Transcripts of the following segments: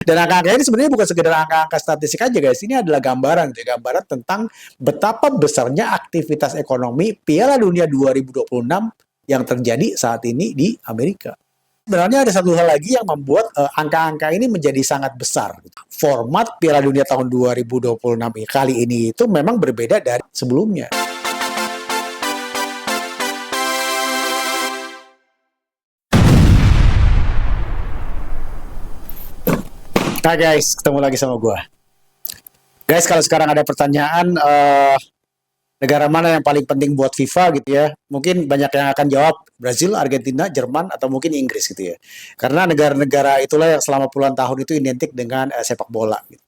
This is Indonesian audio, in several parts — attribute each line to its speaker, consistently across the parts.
Speaker 1: Dan angka-angka ini sebenarnya bukan sekedar angka-angka statistik aja guys, ini adalah gambaran, gitu ya, gambaran tentang betapa besarnya aktivitas ekonomi Piala Dunia 2026 yang terjadi saat ini di Amerika. Sebenarnya ada satu hal lagi yang membuat angka-angka ini menjadi sangat besar. Format Piala Dunia tahun 2026 kali ini itu memang berbeda dari sebelumnya. Nah guys, ketemu lagi sama gue. Guys, kalau sekarang ada pertanyaan negara mana yang paling penting buat FIFA gitu ya, mungkin banyak yang akan jawab Brazil, Argentina, Jerman, atau mungkin Inggris gitu ya. Karena negara-negara itulah yang selama puluhan tahun itu identik dengan sepak bola gitu.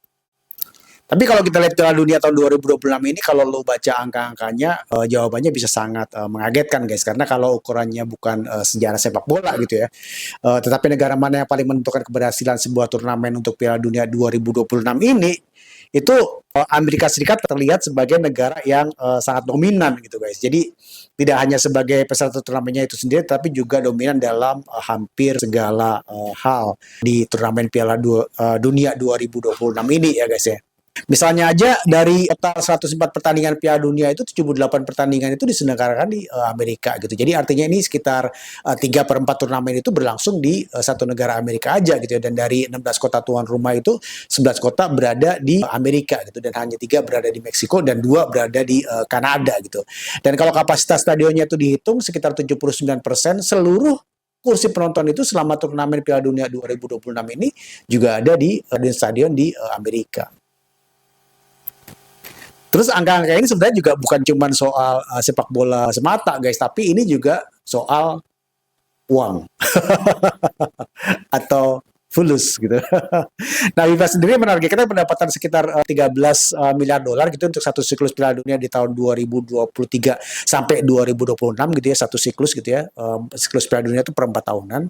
Speaker 1: Tapi kalau kita lihat Piala Dunia tahun 2026 ini, kalau lo baca angka-angkanya, jawabannya bisa sangat mengagetkan guys. Karena kalau ukurannya bukan sejarah sepak bola gitu ya, tetapi negara mana yang paling menentukan keberhasilan sebuah turnamen untuk Piala Dunia 2026 ini, itu Amerika Serikat terlihat sebagai negara yang sangat dominan gitu guys. Jadi tidak hanya sebagai peserta turnamennya itu sendiri, tapi juga dominan dalam hampir segala hal di turnamen Piala Dunia 2026 ini ya guys ya. Misalnya aja dari total 104 pertandingan Piala Dunia itu 78 pertandingan itu diselenggarakan di Amerika gitu. Jadi artinya ini sekitar 3/4 turnamen itu berlangsung di satu negara Amerika aja gitu ya. Dan dari 16 kota tuan rumah itu 11 kota berada di Amerika gitu, dan hanya 3 berada di Meksiko dan 2 berada di Kanada gitu. Dan kalau kapasitas stadionnya itu dihitung sekitar 79% seluruh kursi penonton itu selama turnamen Piala Dunia 2026 ini juga ada di stadion di Amerika. Terus angka-angka ini sebenarnya juga bukan cuma soal sepak bola semata guys, tapi ini juga soal uang atau fulus gitu. Nah, FIFA sendiri menargetkan pendapatan sekitar 13 miliar dolar gitu untuk satu siklus Piala Dunia di tahun 2023 sampai 2026 gitu ya, satu siklus gitu ya. Siklus Piala Dunia itu per 4 tahunan.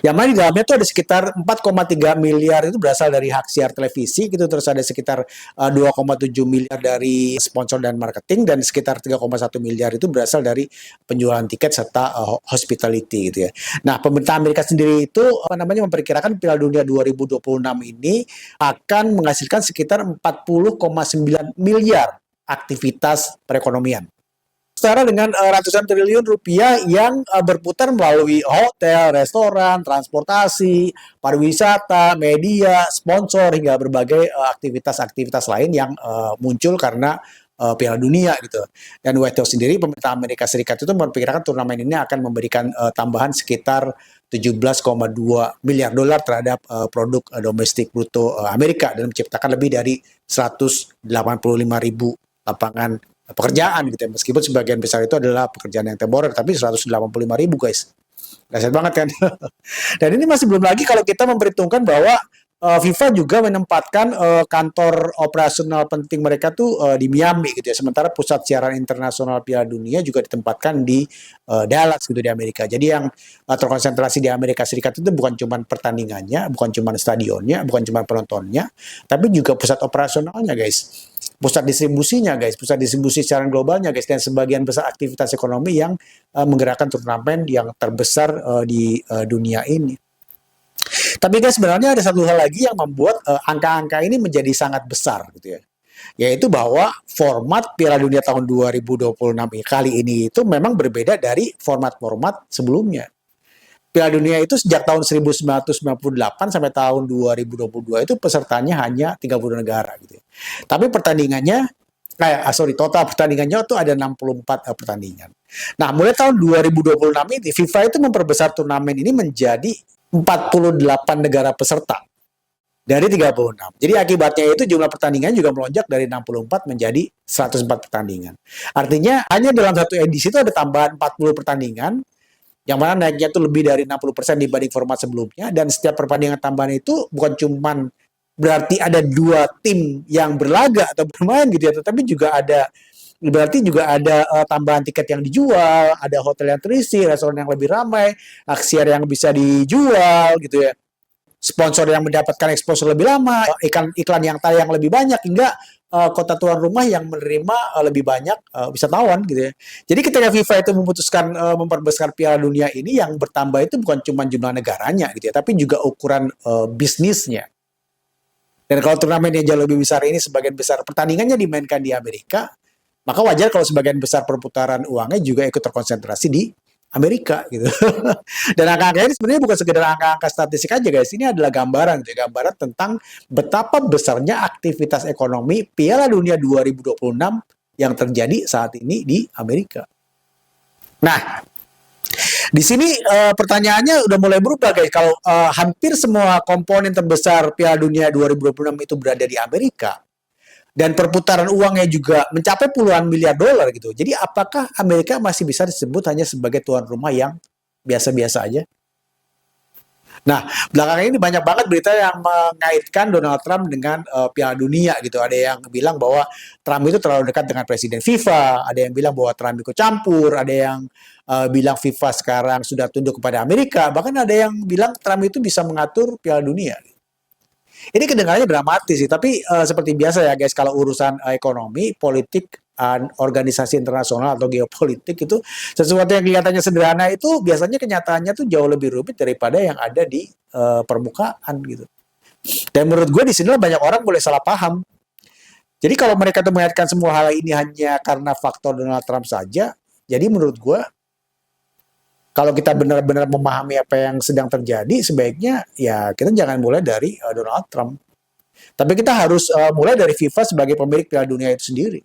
Speaker 1: Yang mana di dalamnya tuh ada sekitar 4,3 miliar itu berasal dari hak siar televisi gitu, terus ada sekitar 2,7 miliar dari sponsor dan marketing, dan sekitar 3,1 miliar itu berasal dari penjualan tiket serta hospitality gitu ya. Nah, pemerintah Amerika sendiri itu memperkirakan Piala Dunia 2026 ini akan menghasilkan sekitar 40,9 miliar aktivitas perekonomian. Setara dengan ratusan triliun rupiah yang berputar melalui hotel, restoran, transportasi, pariwisata, media, sponsor, hingga berbagai aktivitas-aktivitas lain yang muncul karena Piala Dunia gitu. Dan WHO sendiri, pemerintah Amerika Serikat itu memperkirakan turnamen ini akan memberikan tambahan sekitar 17,2 miliar dolar terhadap produk domestik bruto Amerika, dan menciptakan lebih dari 185.000 lapangan pekerjaan gitu ya. Meskipun sebagian besar itu adalah pekerjaan yang temporer, tapi 185.000 guys. Dahsyat banget kan. Dan ini masih belum lagi kalau kita memperhitungkan bahwa FIFA juga menempatkan kantor operasional penting mereka tuh di Miami gitu ya. Sementara pusat siaran internasional Piala Dunia juga ditempatkan di Dallas gitu di Amerika. Jadi yang terkonsentrasi di Amerika Serikat itu bukan cuma pertandingannya, bukan cuma stadionnya, bukan cuma penontonnya, tapi juga pusat operasionalnya guys. Pusat distribusinya guys, pusat distribusi secara globalnya guys, dan sebagian besar aktivitas ekonomi yang menggerakkan turnamen yang terbesar di dunia ini. Tapi guys, sebenarnya ada satu hal lagi yang membuat angka-angka ini menjadi sangat besar gitu ya. Yaitu bahwa format Piala Dunia tahun 2026 kali ini itu memang berbeda dari format-format sebelumnya. Piala Dunia itu sejak tahun 1998 sampai tahun 2022 itu pesertanya hanya 30 negara gitu ya. Tapi pertandingannya total pertandingannya itu ada 64 pertandingan. Nah, mulai tahun 2026 ini FIFA itu memperbesar turnamen ini menjadi 48 negara peserta dari 36. Jadi akibatnya itu jumlah pertandingan juga melonjak dari 64 menjadi 104 pertandingan. Artinya hanya dalam satu edisi itu ada tambahan 40 pertandingan, yang mana naiknya itu lebih dari 60% dibanding format sebelumnya, dan setiap pertandingan tambahan itu bukan cuman berarti ada 2 tim yang berlaga atau bermain gitu ya, tetapi juga ada tambahan tiket yang dijual, ada hotel yang terisi, restoran yang lebih ramai, aksiar yang bisa dijual gitu ya, sponsor yang mendapatkan exposure lebih lama, iklan yang tayang lebih banyak, hingga kota tuan rumah yang menerima lebih banyak wisatawan gitu ya. Jadi ketika FIFA itu memutuskan memperbesar Piala Dunia ini, yang bertambah itu bukan cuma jumlah negaranya gitu ya, tapi juga ukuran bisnisnya. Dan kalau turnamennya jauh lebih besar ini, sebagian besar pertandingannya dimainkan di Amerika, maka wajar kalau sebagian besar perputaran uangnya juga ikut terkonsentrasi di Amerika gitu. Dan angka-angka ini sebenarnya bukan sekedar angka-angka statistik aja guys, ini adalah gambaran gitu ya, gambaran tentang betapa besarnya aktivitas ekonomi Piala Dunia 2026 yang terjadi saat ini di Amerika. Nah, di sini pertanyaannya udah mulai berubah guys. Kalau hampir semua komponen terbesar Piala Dunia 2026 itu berada di Amerika dan perputaran uangnya juga mencapai puluhan miliar dolar gitu. Jadi apakah Amerika masih bisa disebut hanya sebagai tuan rumah yang biasa-biasa aja? Nah, belakangan ini banyak banget berita yang mengaitkan Donald Trump dengan Piala Dunia gitu. Ada yang bilang bahwa Trump itu terlalu dekat dengan Presiden FIFA, ada yang bilang bahwa Trump ikut campur, ada yang bilang FIFA sekarang sudah tunduk kepada Amerika, bahkan ada yang bilang Trump itu bisa mengatur Piala Dunia. Ini kedengarannya dramatis sih, tapi seperti biasa ya guys, kalau urusan ekonomi, politik, organisasi internasional atau geopolitik itu sesuatu yang kelihatannya sederhana itu biasanya kenyataannya tuh jauh lebih rumit daripada yang ada di permukaan gitu. Dan menurut gue di sinilah banyak orang boleh salah paham. Jadi kalau mereka tuh mengaitkan semua hal ini hanya karena faktor Donald Trump saja, jadi menurut gue kalau kita benar-benar memahami apa yang sedang terjadi, sebaiknya ya kita jangan mulai dari Donald Trump. Tapi kita harus mulai dari FIFA sebagai pemilik Piala Dunia itu sendiri.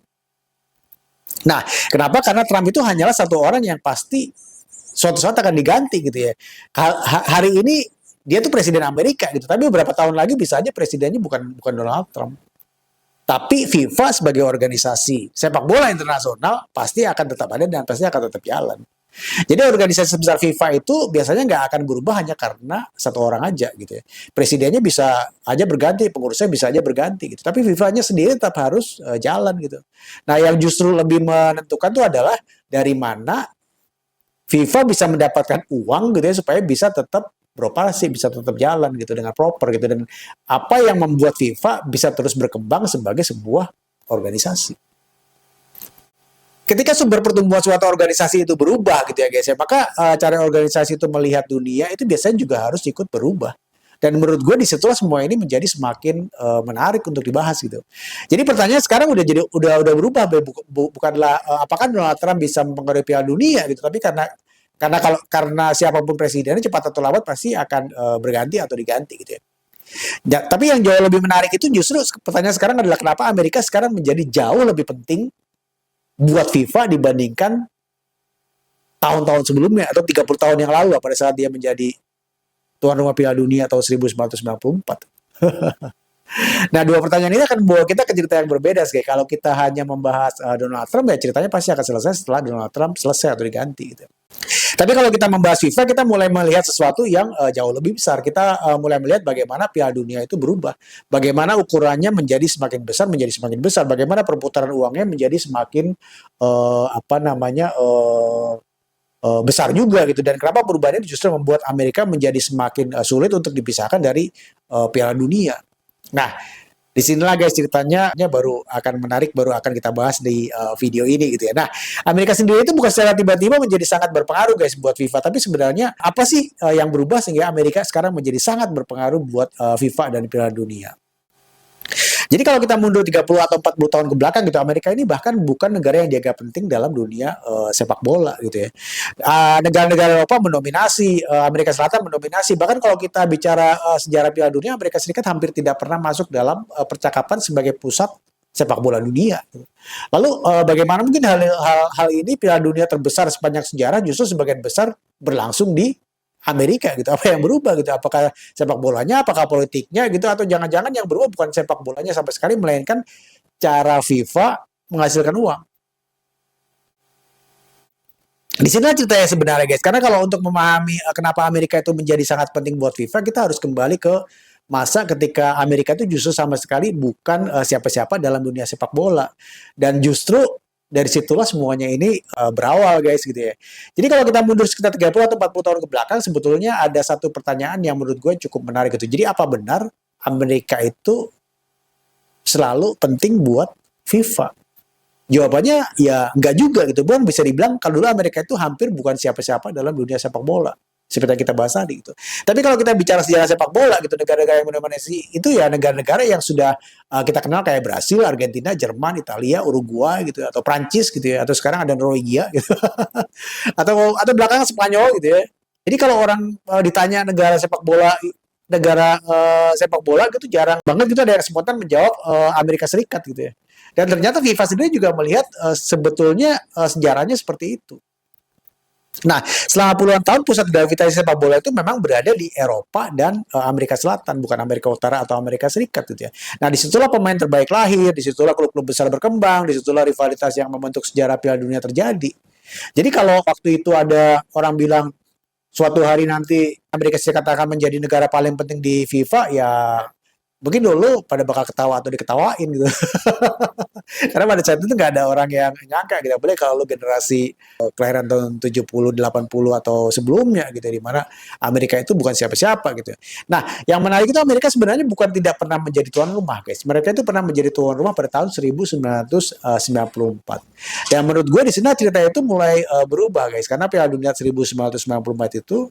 Speaker 1: Nah, kenapa? Karena Trump itu hanyalah satu orang yang pasti suatu saat akan diganti gitu ya. Hari ini dia tuh presiden Amerika gitu, tapi beberapa tahun lagi bisa aja presidennya bukan Donald Trump. Tapi FIFA sebagai organisasi sepak bola internasional pasti akan tetap ada dan pasti akan tetap jalan. Jadi organisasi sebesar FIFA itu biasanya nggak akan berubah hanya karena satu orang aja gitu ya. Presidennya bisa aja berganti, pengurusnya bisa aja berganti gitu. Tapi FIFA-nya sendiri tetap harus jalan gitu. Nah, yang justru lebih menentukan itu adalah dari mana FIFA bisa mendapatkan uang gitu ya supaya bisa tetap beroperasi, bisa tetap jalan gitu dengan proper gitu, dan apa yang membuat FIFA bisa terus berkembang sebagai sebuah organisasi. Ketika sumber pertumbuhan suatu organisasi itu berubah gitu ya guys ya, maka cara organisasi itu melihat dunia itu biasanya juga harus ikut berubah. Dan menurut gue disitulah semua ini menjadi semakin menarik untuk dibahas gitu. Jadi pertanyaan sekarang udah berubah, bukanlah apakah Donald Trump bisa mempengaruhi Piala Dunia gitu, tapi karena siapapun presidennya cepat atau lambat pasti akan berganti atau diganti gitu ya. Tapi yang jauh lebih menarik itu justru pertanyaan sekarang adalah kenapa Amerika sekarang menjadi jauh lebih penting buat FIFA dibandingkan tahun-tahun sebelumnya atau 30 tahun yang lalu pada saat dia menjadi tuan rumah Piala Dunia tahun 1994. Nah, dua pertanyaan ini akan membawa kita ke cerita yang berbeda sih. Kalau kita hanya membahas Donald Trump, ya ceritanya pasti akan selesai setelah Donald Trump selesai atau diganti gitu. Tapi kalau kita membahas FIFA, kita mulai melihat sesuatu yang jauh lebih besar. Kita mulai melihat bagaimana Piala Dunia itu berubah, bagaimana ukurannya menjadi semakin besar, bagaimana perputaran uangnya menjadi semakin besar juga gitu. Dan kenapa perubahan itu justru membuat Amerika menjadi semakin sulit untuk dipisahkan dari Piala Dunia. Nah, disinilah guys ceritanya baru akan menarik, baru akan kita bahas di video ini gitu ya. Nah, Amerika sendiri itu bukan secara tiba-tiba menjadi sangat berpengaruh guys buat FIFA, tapi sebenarnya apa sih yang berubah sehingga Amerika sekarang menjadi sangat berpengaruh buat FIFA dan Piala Dunia. Jadi kalau kita mundur 30 atau 40 tahun ke belakang gitu, Amerika ini bahkan bukan negara yang dianggap penting dalam dunia sepak bola gitu ya. Negara-negara Eropa mendominasi, Amerika Selatan mendominasi. Bahkan kalau kita bicara sejarah Piala Dunia, Amerika Serikat hampir tidak pernah masuk dalam percakapan sebagai pusat sepak bola dunia. Lalu bagaimana mungkin hal ini Piala Dunia terbesar sepanjang sejarah justru sebagian besar berlangsung di Amerika gitu. Apa yang berubah gitu? Apakah sepak bolanya, apakah politiknya gitu, atau jangan-jangan yang berubah bukan sepak bolanya sama sekali, melainkan cara FIFA menghasilkan uang. Di sini ceritanya sebenarnya guys, karena kalau untuk memahami kenapa Amerika itu menjadi sangat penting buat FIFA, kita harus kembali ke masa ketika Amerika itu justru sama sekali bukan siapa-siapa dalam dunia sepak bola, dan justru dari situlah semuanya ini berawal guys gitu ya. Jadi kalau kita mundur sekitar 30 atau 40 tahun ke belakang, sebetulnya ada satu pertanyaan yang menurut gue cukup menarik gitu. Jadi apa benar Amerika itu selalu penting buat FIFA? Jawabannya ya enggak juga gitu. Bukan bisa dibilang kalau dulu Amerika itu hampir bukan siapa-siapa dalam dunia sepak bola. Seperti yang kita bahas tadi gitu. Tapi kalau kita bicara sejarah sepak bola gitu, negara-negara yang benar-benar itu ya negara-negara yang sudah kita kenal kayak Brasil, Argentina, Jerman, Italia, Uruguay gitu atau Prancis gitu ya, atau sekarang ada Norwegia gitu. Atau belakangan Spanyol gitu ya. Jadi kalau orang ditanya negara sepak bola sepak bola gitu jarang banget gitu ada yang spontan menjawab Amerika Serikat gitu ya. Dan ternyata FIFA sendiri juga melihat sebetulnya sejarahnya seperti itu. Nah, selama puluhan tahun pusat gravitasi sepak bola itu memang berada di Eropa dan Amerika Selatan, bukan Amerika Utara atau Amerika Serikat gitu ya. Nah, disitulah pemain terbaik lahir, disitulah klub-klub besar berkembang, disitulah rivalitas yang membentuk sejarah Piala Dunia terjadi. Jadi kalau waktu itu ada orang bilang suatu hari nanti Amerika Serikat akan menjadi negara paling penting di FIFA, ya mungkin dulu pada bakal ketawa atau diketawain gitu. Karena pada saat itu nggak ada orang yang nyangka gitu. Boleh kalau lu generasi kelahiran tahun 70, 80 atau sebelumnya gitu di mana Amerika itu bukan siapa-siapa gitu. Nah, yang menarik itu Amerika sebenarnya bukan tidak pernah menjadi tuan rumah, guys. Mereka itu pernah menjadi tuan rumah pada tahun 1994. Dan menurut gue di sini cerita itu mulai berubah, guys. Karena Piala Dunia 1994 itu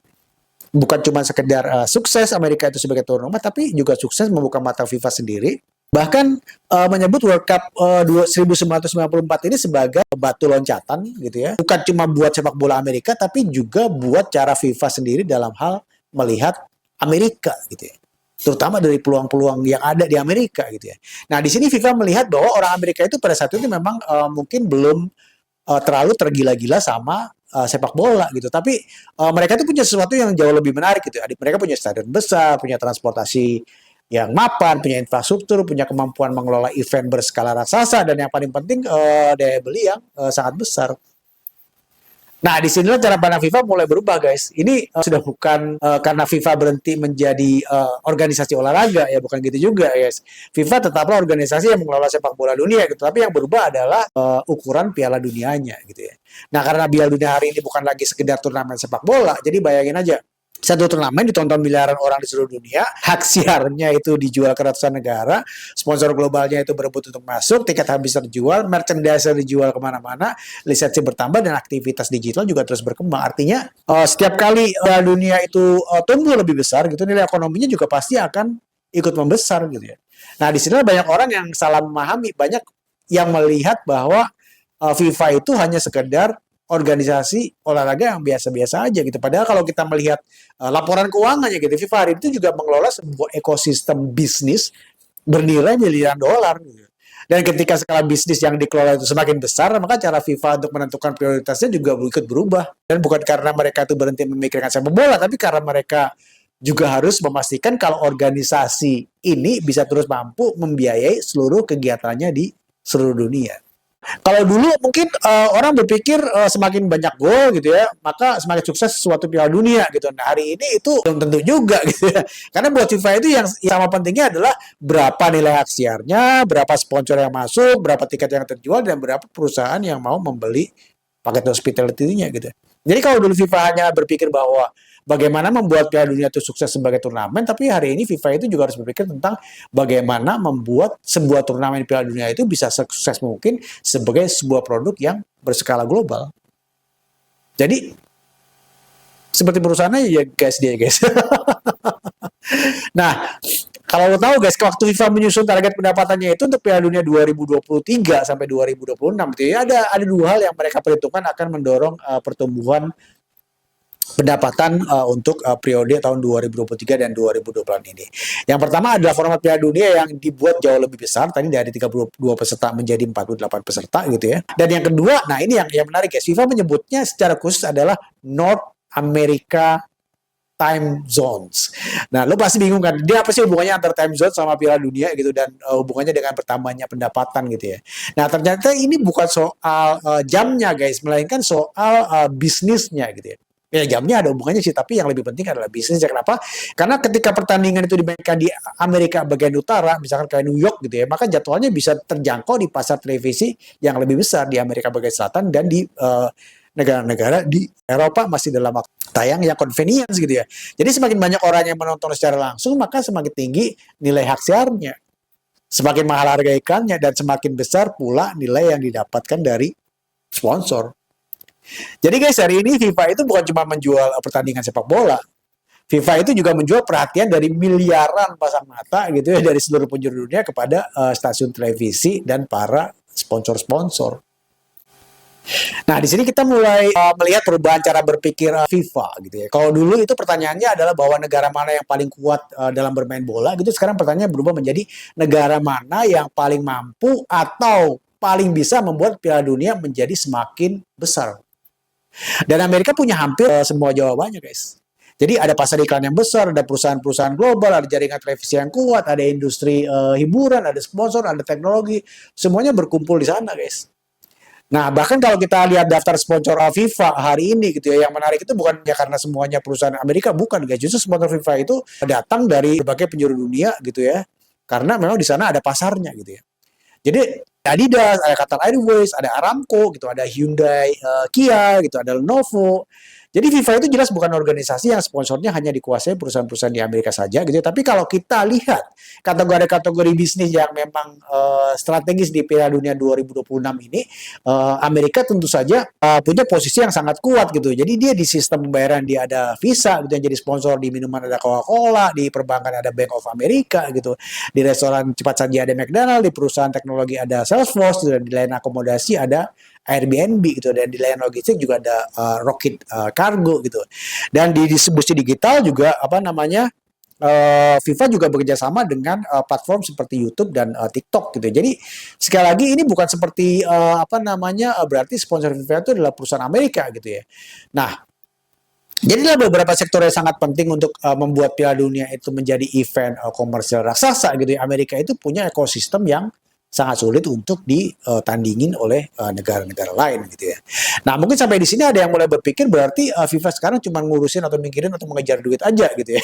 Speaker 1: bukan cuma sekedar sukses Amerika itu sebagai tuan rumah, tapi juga sukses membuka mata FIFA sendiri. Bahkan menyebut World Cup 1994 ini sebagai batu loncatan gitu ya. Bukan cuma buat sepak bola Amerika, tapi juga buat cara FIFA sendiri dalam hal melihat Amerika gitu ya. Terutama dari peluang-peluang yang ada di Amerika gitu ya. Nah, di sini FIFA melihat bahwa orang Amerika itu pada saat itu memang mungkin belum terlalu tergila-gila sama sepak bola gitu. Tapi mereka itu punya sesuatu yang jauh lebih menarik gitu. Mereka punya stadion besar, punya transportasi yang mapan, punya infrastruktur, punya kemampuan mengelola event berskala raksasa, dan yang paling penting daya beli yang sangat besar. Nah, disinilah cara pandang FIFA mulai berubah, guys. Ini sudah bukan karena FIFA berhenti menjadi organisasi olahraga, ya bukan gitu juga, guys. FIFA tetaplah organisasi yang mengelola sepak bola dunia, gitu. Tapi yang berubah adalah ukuran Piala Dunianya, gitu ya. Nah, karena Piala Dunia hari ini bukan lagi sekedar turnamen sepak bola, jadi bayangin aja. Satu turnamen ditonton miliaran orang di seluruh dunia, hak siarnya itu dijual ke ratusan negara, sponsor globalnya itu berebut untuk masuk, tiket habis terjual, merchandise dijual kemana-mana, lisensi bertambah, dan aktivitas digital juga terus berkembang. Artinya setiap kali dunia itu tumbuh lebih besar, gitu nilai ekonominya juga pasti akan ikut membesar gitu ya. Nah, di sini banyak orang yang salah memahami, banyak yang melihat bahwa FIFA itu hanya sekedar organisasi olahraga yang biasa-biasa aja gitu. Padahal kalau kita melihat laporan keuangannya gitu, FIFA hari itu juga mengelola sebuah ekosistem bisnis bernilai miliaran dolar gitu. Dan ketika skala bisnis yang dikelola itu semakin besar, maka cara FIFA untuk menentukan prioritasnya juga ikut berubah. Dan bukan karena mereka itu berhenti memikirkan sepak bola, tapi karena mereka juga harus memastikan kalau organisasi ini bisa terus mampu membiayai seluruh kegiatannya di seluruh dunia. Kalau dulu mungkin orang berpikir semakin banyak gol gitu ya, maka semakin sukses suatu Piala Dunia gitu. Nah, hari ini itu belum tentu juga gitu ya. Karena buat FIFA itu yang sama pentingnya adalah berapa nilai hak siarnya, berapa sponsor yang masuk, berapa tiket yang terjual, dan berapa perusahaan yang mau membeli paket hospitality-nya gitu. Jadi kalau dulu FIFA hanya berpikir bahwa bagaimana membuat Piala Dunia itu sukses sebagai turnamen, tapi hari ini FIFA itu juga harus berpikir tentang bagaimana membuat sebuah turnamen Piala Dunia itu bisa sukses mungkin sebagai sebuah produk yang berskala global. Jadi seperti perusahaannya ya guys dia guys. Nah, kalau lo tahu guys, waktu FIFA menyusun target pendapatannya itu untuk Piala Dunia 2023 sampai 2026 gitu ya, ada dua hal yang mereka perhitungkan akan mendorong pertumbuhan pendapatan untuk periode tahun 2023 dan 2026 ini. Yang pertama adalah format Piala Dunia yang dibuat jauh lebih besar, tadi dari 32 peserta menjadi 48 peserta gitu ya. Dan yang kedua, nah ini yang menarik ya, FIFA menyebutnya secara khusus adalah North America time zones. Nah, lo pasti bingung kan, dia apa sih hubungannya antara time zone sama Piala Dunia gitu, dan hubungannya dengan bertambahnya pendapatan gitu ya. Nah, ternyata ini bukan soal jamnya guys, melainkan soal bisnisnya gitu ya. Ya, jamnya ada hubungannya sih, tapi yang lebih penting adalah bisnisnya. Kenapa? Karena ketika pertandingan itu dimainkan di Amerika bagian utara, misalkan kayak New York gitu ya, maka jadwalnya bisa terjangkau di pasar televisi yang lebih besar di Amerika bagian selatan, dan di negara-negara di Eropa masih dalam waktu tayang yang convenience gitu ya. Jadi semakin banyak orang yang menonton secara langsung, maka semakin tinggi nilai hak siarnya. Semakin mahal harga ikannya dan semakin besar pula nilai yang didapatkan dari sponsor. Jadi guys, hari ini FIFA itu bukan cuma menjual pertandingan sepak bola. FIFA itu juga menjual perhatian dari miliaran pasang mata gitu ya dari seluruh penjuru dunia kepada stasiun televisi dan para sponsor-sponsor. Nah, di sini kita mulai melihat perubahan cara berpikir FIFA gitu ya. Kalau dulu itu pertanyaannya adalah bahwa negara mana yang paling kuat dalam bermain bola gitu, sekarang pertanyaannya berubah menjadi negara mana yang paling mampu atau paling bisa membuat Piala Dunia menjadi semakin besar. Dan Amerika punya hampir semua jawabannya, guys. Jadi ada pasar iklan yang besar, ada perusahaan-perusahaan global, ada jaringan televisi yang kuat, ada industri hiburan, ada sponsor, ada teknologi, semuanya berkumpul di sana, guys. Nah, bahkan kalau kita lihat daftar sponsor FIFA hari ini gitu ya, yang menarik itu bukan ya karena semuanya perusahaan Amerika, bukan guys. Justru sponsor FIFA itu datang dari berbagai penjuru dunia gitu ya. Karena memang di sana ada pasarnya gitu ya. Jadi Adidas, ada Qatar Airways, ada Aramco gitu, ada Hyundai, Kia gitu, ada Lenovo. Jadi FIFA itu jelas bukan organisasi yang sponsornya hanya dikuasai perusahaan-perusahaan di Amerika saja gitu. Tapi kalau kita lihat kategori-kategori bisnis yang memang strategis di Piala Dunia 2026 ini, Amerika tentu saja punya posisi yang sangat kuat gitu. Jadi dia di sistem pembayaran dia ada Visa gitu yang jadi sponsor, di minuman ada Coca-Cola, di perbankan ada Bank of America gitu, di restoran cepat saji ada McDonald, di perusahaan teknologi ada Salesforce, gitu, dan di lain akomodasi ada Airbnb gitu, dan di lain logistik juga ada Rocket Cargo gitu, dan di distribusi digital juga FIFA juga bekerja sama dengan platform seperti YouTube dan TikTok gitu. Jadi sekali lagi ini bukan seperti berarti sponsor FIFA itu adalah perusahaan Amerika gitu ya. Nah, jadilah beberapa sektor yang sangat penting untuk membuat Piala Dunia itu menjadi event komersial raksasa gitu ya. Amerika itu punya ekosistem yang sangat sulit untuk ditandingin oleh negara-negara lain gitu ya. Nah, mungkin sampai di sini ada yang mulai berpikir berarti FIFA sekarang cuma ngurusin atau mikirin atau mengejar duit aja gitu ya.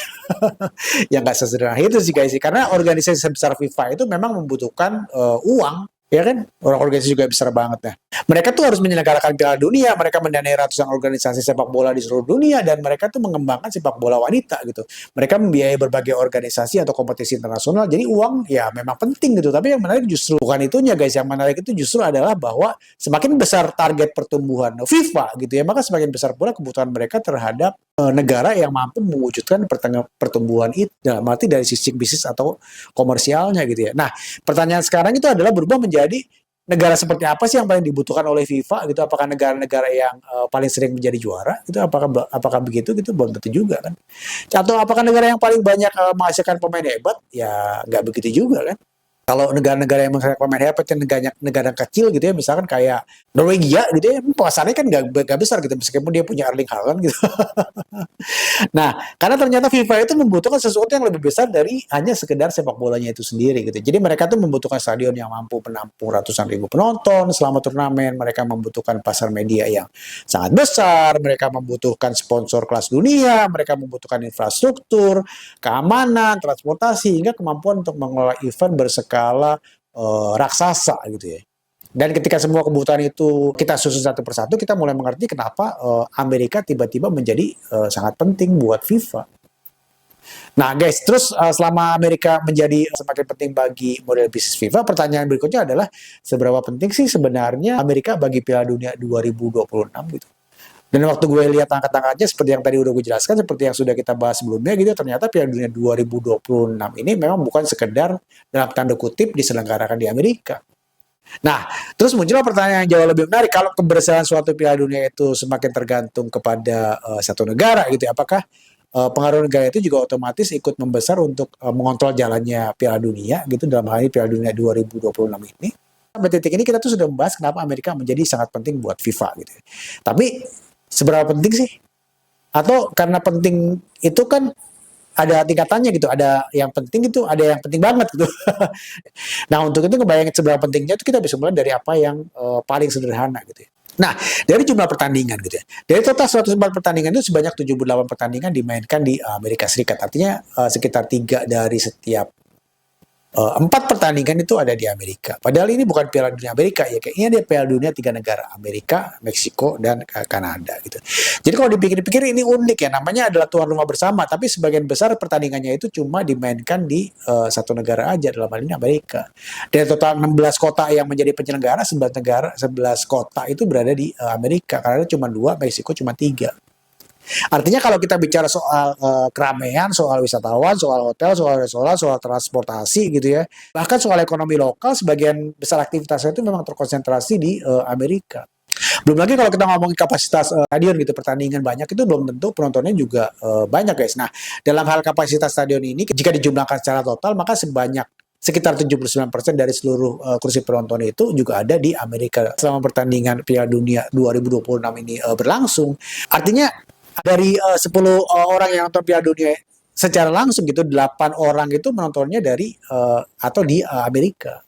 Speaker 1: Yang nggak sesederhana itu sih guys, karena organisasi sebesar FIFA itu memang membutuhkan uang. Ya kan, orang organisasi juga besar banget ya. Mereka tuh harus menyelenggarakan Piala Dunia, mereka mendanai ratusan organisasi sepak bola di seluruh dunia, dan mereka tuh mengembangkan sepak bola wanita gitu. Mereka membiayai berbagai organisasi atau kompetisi internasional, jadi uang ya memang penting gitu. Tapi yang menarik justru bukan itunya guys, yang menarik itu justru adalah bahwa semakin besar target pertumbuhan FIFA gitu ya, maka semakin besar pula kebutuhan mereka terhadap negara yang mampu mewujudkan pertumbuhan itu dalam arti dari sisi bisnis atau komersialnya gitu ya. Nah, pertanyaan sekarang itu adalah berubah menjadi negara seperti apa sih yang paling dibutuhkan oleh FIFA gitu? Apakah negara-negara yang paling sering menjadi juara? Itu apakah begitu gitu? Belum tentu juga kan. Atau apakah negara yang paling banyak menghasilkan pemain hebat? Ya nggak begitu juga kan. Kalau negara-negara yang menghasilkan pemain hebat yang negara kecil gitu ya, misalkan kayak Norwegia gitu ya, pasarnya kan nggak besar gitu, meskipun dia punya Erling Haaland gitu. Nah, karena ternyata FIFA itu membutuhkan sesuatu yang lebih besar dari hanya sekedar sepak bolanya itu sendiri gitu. Jadi mereka tuh membutuhkan stadion yang mampu menampung ratusan ribu penonton selama turnamen, mereka membutuhkan pasar media yang sangat besar, mereka membutuhkan sponsor kelas dunia, mereka membutuhkan infrastruktur, keamanan, transportasi, hingga kemampuan untuk mengelola event berskala raksasa gitu ya. Dan ketika semua kebutuhan itu kita susun satu persatu, kita mulai mengerti kenapa Amerika tiba-tiba menjadi sangat penting buat FIFA. Nah guys, terus selama Amerika menjadi semakin penting bagi model bisnis FIFA, pertanyaan berikutnya adalah seberapa penting sih sebenarnya Amerika bagi Piala Dunia 2026 gitu. Dan waktu gue lihat angkat-angkatnya seperti yang tadi udah gue jelaskan, seperti yang sudah kita bahas sebelumnya gitu, ternyata Piala Dunia 2026 ini memang bukan sekedar dalam tanda kutip diselenggarakan di Amerika. Nah, terus muncullah pertanyaan yang jauh lebih menarik. Kalau keberhasilan suatu Piala Dunia itu semakin tergantung kepada satu negara gitu, apakah pengaruh negara itu juga otomatis ikut membesar untuk mengontrol jalannya Piala Dunia gitu, dalam hal ini Piala Dunia 2026 ini? Sampai titik ini kita tuh sudah membahas kenapa Amerika menjadi sangat penting buat FIFA gitu. Tapi seberapa penting sih? Atau karena penting itu kan ada tingkatannya gitu, ada yang penting itu, ada yang penting banget gitu. Nah, untuk itu ngebayangin seberapa pentingnya itu kita bisa mulai dari apa yang paling sederhana gitu ya. Nah, dari jumlah pertandingan gitu ya. Dari total 104 pertandingan itu sebanyak 78 pertandingan dimainkan di Amerika Serikat. Artinya sekitar 3 dari setiap 4 pertandingan itu ada di Amerika. Padahal ini bukan Piala Dunia Amerika ya, kayaknya dia Piala Dunia 3 negara, Amerika, Meksiko, dan Kanada gitu. Jadi kalau dipikir-pikir ini unik ya, namanya adalah tuan rumah bersama, tapi sebagian besar pertandingannya itu cuma dimainkan di satu negara aja, dalam hal ini Amerika. Dari total 16 kota yang menjadi penyelenggara, 11 negara, 11 kota itu berada di Amerika, karena cuma 2, Meksiko cuma 3. Artinya kalau kita bicara soal keramaian, soal wisatawan, soal hotel, soal restoran, soal transportasi gitu ya, bahkan soal ekonomi lokal, sebagian besar aktivitasnya itu memang terkonsentrasi di Amerika. Belum lagi kalau kita ngomongin kapasitas stadion gitu, pertandingan banyak itu belum tentu penontonnya juga banyak guys. Nah, dalam hal kapasitas stadion ini, jika dijumlahkan secara total, maka sekitar 79% dari seluruh kursi penonton itu juga ada di Amerika selama pertandingan Piala Dunia 2026 ini berlangsung. Artinya dari 10 orang yang nonton Piala Dunia secara langsung gitu, 8 orang itu menontonnya dari atau di Amerika.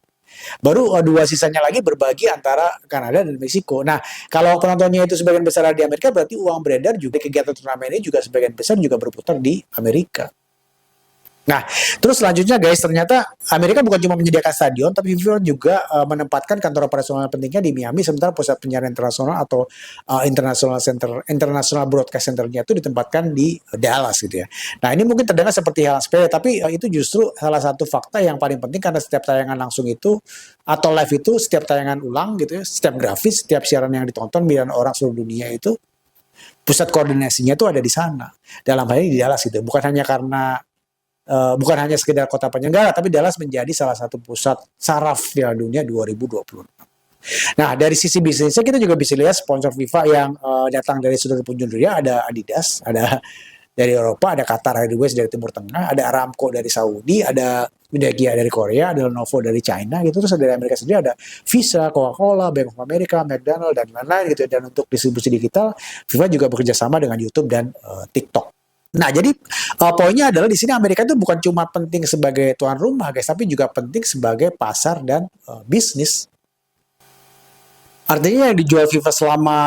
Speaker 1: Baru 2 sisanya lagi berbagi antara Kanada dan Meksiko. Nah, kalau penontonnya itu sebagian besar di Amerika, berarti uang beredar juga, kegiatan turnamen ini juga sebagian besar juga berputar di Amerika. Nah, terus selanjutnya guys, ternyata Amerika bukan cuma menyediakan stadion, tapi FIFA juga menempatkan kantor operasional pentingnya di Miami, sementara pusat penyiaran internasional atau international broadcast centernya itu ditempatkan di Dallas gitu ya. Nah, ini mungkin terdengar seperti hal sepele, tapi itu justru salah satu fakta yang paling penting, karena setiap tayangan langsung itu atau live itu, setiap tayangan ulang gitu ya, setiap grafis, setiap siaran yang ditonton miliaran orang seluruh dunia itu, pusat koordinasinya itu ada di sana. Dalam hal ini di Dallas gitu. Bukan hanya sekedar kota penyelenggara, tapi Dallas menjadi salah satu pusat saraf Piala Dunia 2026. Nah, dari sisi bisnisnya kita juga bisa lihat sponsor FIFA yang datang dari seluruh penjuru dunia. Ada Adidas, ada dari Eropa, ada Qatar Airways dari Timur Tengah, ada Aramco dari Saudi, ada Midea dari Korea, ada Lenovo dari China gitu. Terus dari Amerika sendiri ada Visa, Coca-Cola, Bank of America, McDonald, dan lain-lain gitu. Dan untuk distribusi digital, FIFA juga bekerja sama dengan YouTube dan TikTok. Nah, jadi poinnya adalah di sini Amerika itu bukan cuma penting sebagai tuan rumah, guys, tapi juga penting sebagai pasar dan bisnis. Artinya yang dijual FIFA selama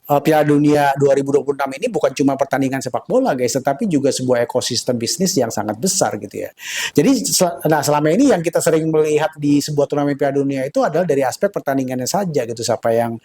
Speaker 1: Piala Dunia 2026 ini bukan cuma pertandingan sepak bola guys, tetapi juga sebuah ekosistem bisnis yang sangat besar gitu ya. Jadi selama ini yang kita sering melihat di sebuah turnamen Piala Dunia itu adalah dari aspek pertandingannya saja gitu, siapa yang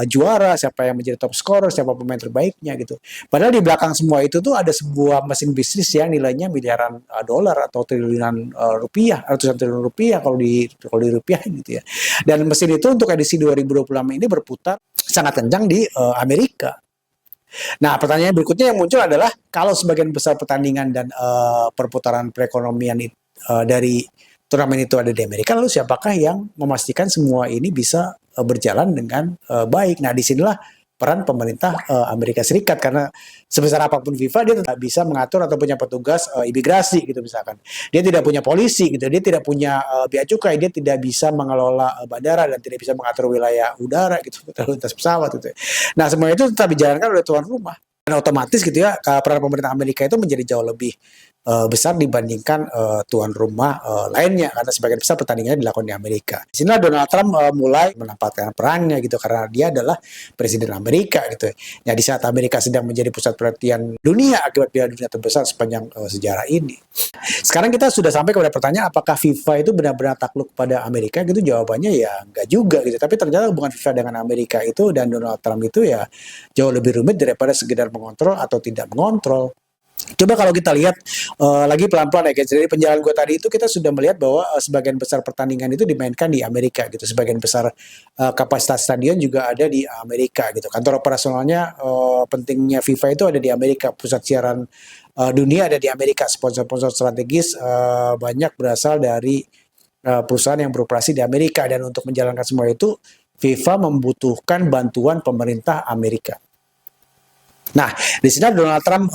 Speaker 1: juara, siapa yang menjadi top scorer, siapa pemain terbaiknya gitu. Padahal di belakang semua itu tuh ada sebuah mesin bisnis yang nilainya miliaran dolar atau triliunan rupiah, ratusan triliun rupiah kalau di rupiah gitu ya. Dan mesin itu untuk edisi 2026 ini berputar sangat kencang di Amerika. Nah, pertanyaan berikutnya yang muncul adalah kalau sebagian besar pertandingan dan perputaran perekonomian dari turnamen itu ada di Amerika, lalu siapakah yang memastikan semua ini bisa berjalan dengan baik? Nah, disinilah peran pemerintah Amerika Serikat, karena sebesar apapun FIFA dia tidak bisa mengatur atau punya petugas imigrasi gitu misalkan. Dia tidak punya polisi gitu, dia tidak punya bea cukai, dia tidak bisa mengelola bandara dan tidak bisa mengatur wilayah udara gitu, lalu lintas pesawat gitu. Nah, semua itu tetap dijalankan oleh tuan rumah. Dan otomatis gitu ya, peran pemerintah Amerika itu menjadi jauh lebih besar dibandingkan tuan rumah lainnya, karena sebagian besar pertandingannya dilakukan di Amerika. Di sinilah Donald Trump mulai menempatkan perannya gitu, karena dia adalah presiden Amerika gitu. Ya, di saat Amerika sedang menjadi pusat perhatian dunia akibat Piala Dunia terbesar sepanjang sejarah ini. Sekarang kita sudah sampai kepada pertanyaan, apakah FIFA itu benar-benar takluk pada Amerika gitu? Jawabannya ya enggak juga gitu. Tapi ternyata hubungan FIFA dengan Amerika itu dan Donald Trump itu ya jauh lebih rumit daripada sekedar mengontrol atau tidak mengontrol. Coba kalau kita lihat lagi pelan-pelan ya guys, dari penjelasan gue tadi itu kita sudah melihat bahwa sebagian besar pertandingan itu dimainkan di Amerika gitu, sebagian besar kapasitas stadion juga ada di Amerika gitu, kantor operasionalnya pentingnya FIFA itu ada di Amerika, pusat siaran dunia ada di Amerika, sponsor-sponsor strategis banyak berasal dari perusahaan yang beroperasi di Amerika, dan untuk menjalankan semua itu FIFA membutuhkan bantuan pemerintah Amerika. Nah, di sini Donald Trump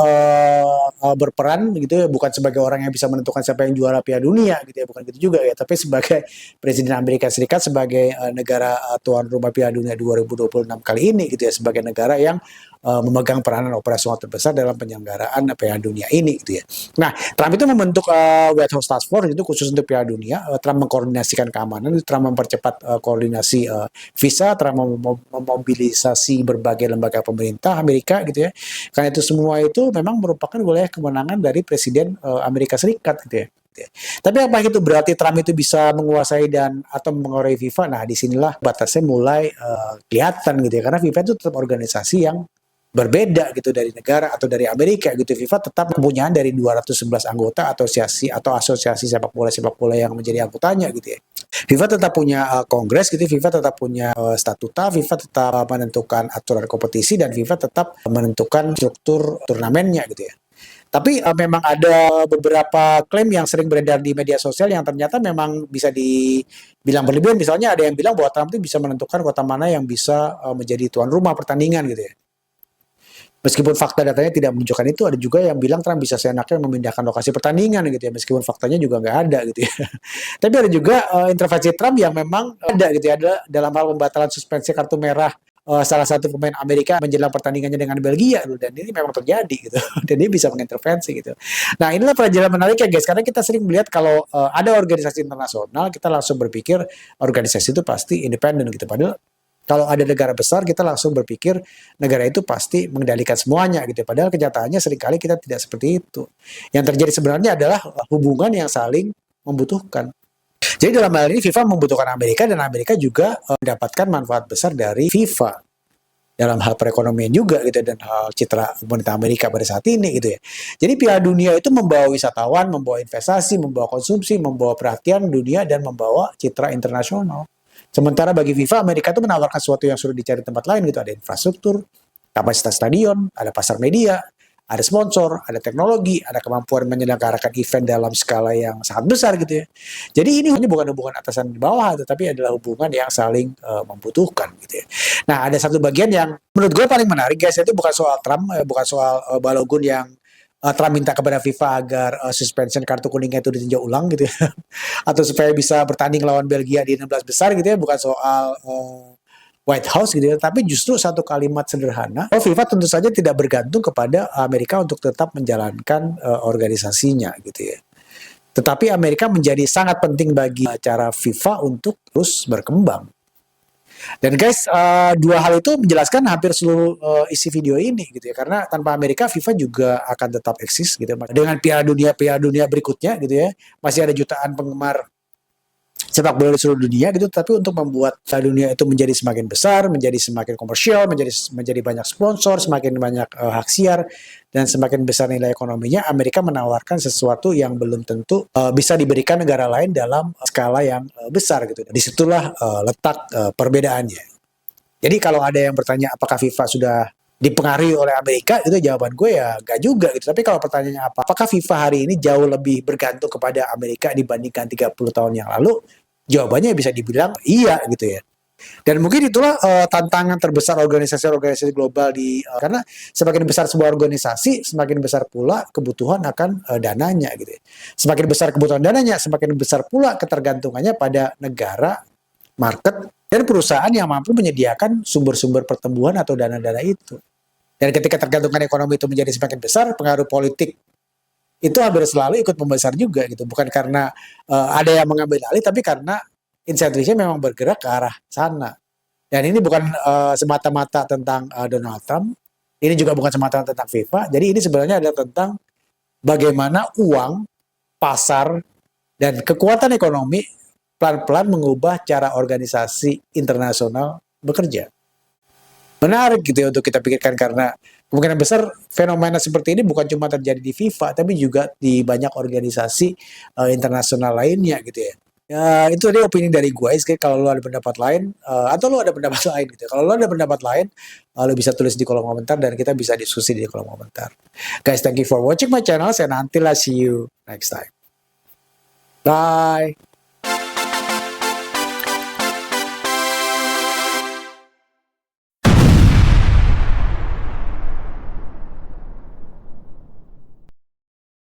Speaker 1: berperan gitu ya, bukan sebagai orang yang bisa menentukan siapa yang juara Piala Dunia gitu ya, bukan gitu juga ya, tapi sebagai Presiden Amerika Serikat, sebagai negara tuan rumah Piala Dunia 2026 kali ini gitu ya, sebagai negara yang memegang peranan operasional terbesar dalam penyelenggaraan Piala Dunia ini gitu ya. Nah, Trump itu membentuk White House Task Force itu khusus untuk Piala Dunia. Trump mengkoordinasikan keamanan, Trump mempercepat koordinasi visa, Trump memobilisasi berbagai lembaga pemerintah Amerika gitu ya. Karena itu semua itu memang merupakan wilayah kewenangan dari Presiden Amerika Serikat gitu ya. gitu ya. Tapi apa itu berarti Trump itu bisa menguasai dan atau mengoreksi FIFA? Nah, disinilah batasnya mulai kelihatan gitu ya. Karena FIFA itu tetap organisasi yang berbeda gitu dari negara atau dari Amerika gitu. FIFA tetap kepunyaan dari 211 anggota asosiasi sepak bola yang menjadi anggotanya gitu ya. FIFA tetap punya kongres gitu, FIFA tetap punya statuta, FIFA tetap menentukan aturan kompetisi dan FIFA tetap menentukan struktur turnamennya gitu ya. Tapi memang ada beberapa klaim yang sering beredar di media sosial yang ternyata memang bisa dibilang berlebihan. Misalnya ada yang bilang bahwa Trump itu bisa menentukan kota mana yang bisa menjadi tuan rumah pertandingan gitu ya. Meskipun fakta datanya tidak menunjukkan itu, ada juga yang bilang Trump bisa seenaknya memindahkan lokasi pertandingan gitu ya, meskipun faktanya juga nggak ada gitu ya. Tapi ada juga intervensi Trump yang memang ada gitu ya, ada dalam hal pembatalan suspensi kartu merah salah satu pemain Amerika menjelang pertandingannya dengan Belgia dan ini memang terjadi gitu. Dan dia bisa mengintervensi gitu. Nah, inilah pelajaran menarik ya guys, karena kita sering melihat kalau ada organisasi internasional, kita langsung berpikir organisasi itu pasti independen gitu. Padahal kalau ada negara besar, kita langsung berpikir negara itu pasti mengendalikan semuanya gitu. Padahal kenyataannya seringkali kita tidak seperti itu. Yang terjadi sebenarnya adalah hubungan yang saling membutuhkan. Jadi dalam hal ini FIFA membutuhkan Amerika dan Amerika juga mendapatkan manfaat besar dari FIFA dalam hal perekonomian juga gitu dan hal citra pemerintah Amerika pada saat ini gitu ya. Jadi Piala Dunia itu membawa wisatawan, membawa investasi, membawa konsumsi, membawa perhatian dunia dan membawa citra internasional. Sementara bagi FIFA, Amerika itu menawarkan sesuatu yang sudah dicari tempat lain gitu. Ada infrastruktur, kapasitas stadion, ada pasar media, ada sponsor, ada teknologi, ada kemampuan menyelenggarakan event dalam skala yang sangat besar gitu ya. Jadi ini bukan hubungan atasan di bawah, tetapi adalah hubungan yang saling membutuhkan gitu ya. Nah, ada satu bagian yang menurut gue paling menarik guys, itu bukan soal Trump, bukan soal Balogun yang Trump minta kepada FIFA agar suspension kartu kuningnya itu ditinjau ulang gitu ya. Atau supaya bisa bertanding lawan Belgia di 16 besar gitu ya, bukan soal White House gitu ya, tapi justru satu kalimat sederhana. FIFA tentu saja tidak bergantung kepada Amerika untuk tetap menjalankan organisasinya gitu ya. Tetapi Amerika menjadi sangat penting bagi cara FIFA untuk terus berkembang. Dan guys, dua hal itu menjelaskan hampir seluruh isi video ini gitu ya. Karena tanpa Amerika, FIFA juga akan tetap eksis gitu. Dengan Piala Dunia berikutnya gitu ya, masih ada jutaan penggemar sepak bola di seluruh dunia gitu. Tapi untuk membuat Piala Dunia itu menjadi semakin besar, menjadi semakin komersial, menjadi banyak sponsor, semakin banyak hak siar, dan semakin besar nilai ekonominya, Amerika menawarkan sesuatu yang belum tentu bisa diberikan negara lain dalam skala yang besar gitu. Disitulah letak perbedaannya. Jadi kalau ada yang bertanya apakah FIFA sudah dipengaruhi oleh Amerika, itu jawaban gue ya gak juga gitu. Tapi kalau pertanyaannya apakah FIFA hari ini jauh lebih bergantung kepada Amerika dibandingkan 30 tahun yang lalu, jawabannya bisa dibilang iya gitu ya. Dan mungkin itulah tantangan terbesar organisasi-organisasi global karena semakin besar sebuah organisasi, semakin besar pula kebutuhan akan dananya gitu ya. Semakin besar kebutuhan dananya, semakin besar pula ketergantungannya pada negara, market, dan perusahaan yang mampu menyediakan sumber-sumber pertumbuhan atau dana-dana itu. Dan ketika tergantungan ekonomi itu menjadi semakin besar, pengaruh politik itu hampir selalu ikut membesar juga gitu. Bukan karena ada yang mengambil alih, tapi karena insentifnya memang bergerak ke arah sana. Dan ini bukan semata-mata tentang Donald Trump, ini juga bukan semata-mata tentang FIFA, jadi ini sebenarnya adalah tentang bagaimana uang, pasar, dan kekuatan ekonomi pelan-pelan mengubah cara organisasi internasional bekerja. Menarik gitu ya untuk kita pikirkan karena kemungkinan besar fenomena seperti ini bukan cuma terjadi di FIFA, tapi juga di banyak organisasi internasional lainnya gitu ya. Ya, itu tadi opini dari gue. Kalau lo ada pendapat lain, atau lo ada pendapat lain gitu. Kalau lo ada pendapat lain, lo bisa tulis di kolom komentar dan kita bisa diskusi di kolom komentar. Guys, thank you for watching my channel. And until I see you next time. Bye.